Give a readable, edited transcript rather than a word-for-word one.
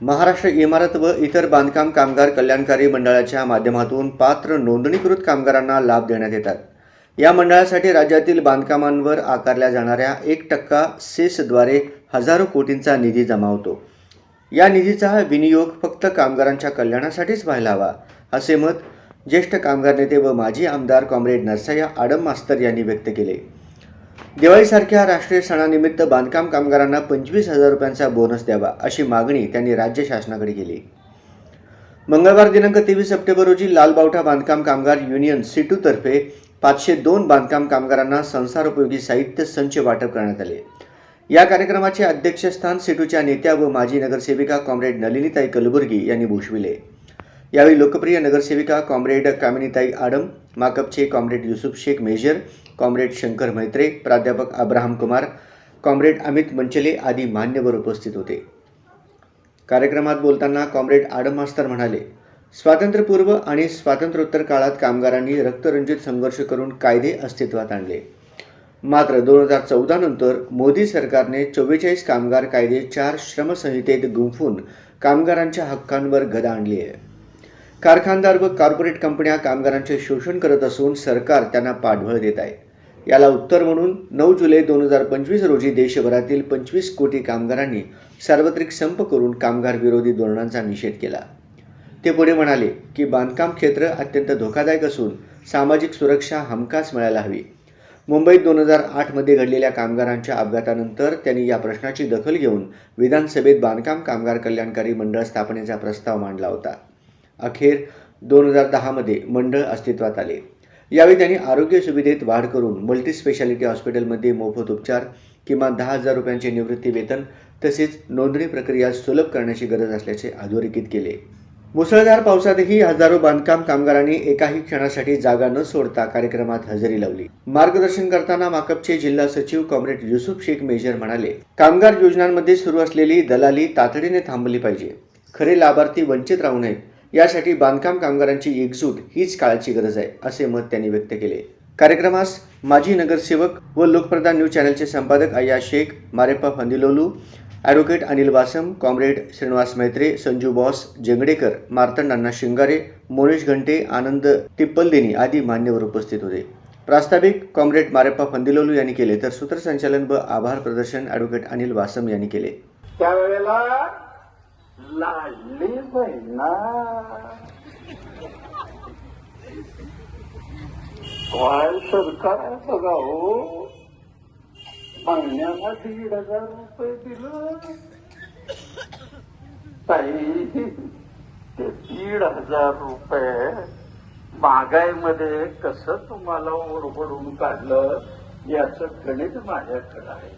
महाराष्ट्र इमारत व इतर बांधकाम कामगार कल्याणकारी मंडळाच्या माध्यमातून पात्र नोंदणीकृत कामगारांना लाभ देण्यात येतात। या मंडळासाठी राज्यातील बांधकामांवर आकारल्या जाणाऱ्या 1% सेसद्वारे हजारो कोटींचा निधी जमा होतो। या निधीचा विनियोग फक्त कामगारांच्या कल्याणासाठीच व्हायला हवा, असे मत ज्येष्ठ कामगार नेते व माजी आमदार कॉम्रेड नरसय्या आडम मास्तर यांनी व्यक्त केले। दिवाळीसारख्या राष्ट्रीय सणानिमित्त बांधकाम कामगारांना 25,000 रुपयांचा बोनस द्यावा, अशी मागणी त्यांनी राज्य शासनाकडे केली। मंगळवार दिनांक 23 सप्टेंबर रोजी लालबावटा बांधकाम कामगार युनियन सिटू तर्फे 502 बांधकाम कामगारांना संसारोपयोगी साहित्य संच वाटप करण्यात आले। या कार्यक्रमाचे अध्यक्षस्थान सिटूच्या नेत्या व माजी नगरसेविका कॉम्रेड नलिनीताई कलबुर्गी यांनी भूषविले। यावेळी लोकप्रिय नगरसेविका कॉम्रेड कामिनीताई आडम, माकपचे comrade Yusuf Shaikh major, comrade Shankar Maitre, प्राध्यापक अब्राहम कुमार, कॉम्रेड अमित मंचले आदी मान्यवर उपस्थित होते। कार्यक्रमात बोलताना कॉम्रेड आडम मास्तर म्हणाले, स्वातंत्र्यपूर्व आणि स्वातंत्र्योत्तर काळात कामगारांनी रक्तरंजित संघर्ष करून कायदे अस्तित्वात आणले। मात्र 2014 नंतर मोदी सरकारने 44 कामगार कायदे 4 श्रमसंहितेत गुंफून कामगारांच्या हक्कांवर गदा आणली आहे। कारखानदार व कॉर्पोरेट कंपन्या कामगारांचे शोषण करत असून सरकार त्यांना पाठबळ देत आहे। याला उत्तर म्हणून 9 जुलै 2025 रोजी देशभरातील 25 कोटी कामगारांनी सार्वत्रिक संप करून कामगार विरोधी धोरणांचा निषेध केला। ते पुढे म्हणाले की बांधकाम क्षेत्र अत्यंत धोकादायक असून सामाजिक सुरक्षा हमखास मिळायला हवी। मुंबईत 2008 मध्ये घडलेल्या कामगारांच्या अपघातानंतर त्यांनी या प्रश्नाची दखल घेऊन विधानसभेत बांधकाम कामगार कल्याणकारी मंडळ स्थापनेचा प्रस्ताव मांडला होता। अखेर 2010 मध्ये मंडळ अस्तित्वात आले। यावेळी त्यांनी आरोग्य सुविधेत वाढ करून मल्टी स्पेशालिटी हॉस्पिटलमध्ये मोफत उपचार, किमान 10,000 रुपयांचे निवृत्ती वेतन तसेच नोंदणी प्रक्रिया सुलभ करण्याची गरज असल्याचे अधोरेखित केले। मुसळधार पावसातही हजारो बांधकाम कामगारांनी एकाही क्षणासाठी जागा न सोडता कार्यक्रमात हजेरी लावली। मार्गदर्शन करताना माकपचे जिल्हा सचिव कॉम्रेड युसुफ शेख मेजर म्हणाले, कामगार योजनांमध्ये सुरू असलेली दलाली तातडीने थांबली पाहिजे। खरे लाभार्थी वंचित राहू नयेत, यासाठी बांधकाम कामगारांची एकजूट हीच काळाची गरज आहे, असे मत त्यांनी व्यक्त केले। कार्यक्रमास माजी नगरसेवक व लोकप्रधान न्यूज चॅनलचे संपादक अय्या शेख, मारेप्पा फंदिलोलू, ॲडव्होकेट अनिल वासम, कॉम्रेड श्रीनिवास मैत्रे, संजू बॉस जेंगडेकर, मार्तंड अण्णा शिंगारे, मोनेश घंटे, आनंद तिप्पलदेनी आदी मान्यवर उपस्थित होते। प्रास्ताविक कॉम्रेड मारेप्पा फंदिलोलू यांनी केले, तर सूत्रसंचालन व आभार प्रदर्शन ॲडव्होकेट अनिल वासम यांनी केले। त्यावेळेला लाडली बहिणा काय सरकार बघा हो, महिन्याला 1,500 रुपये दिलं ताई। ते 1,500 रुपये महागाईमध्ये कसं तुम्हाला ओरबडून काढलं, याचं गणित माझ्याकडे आहे।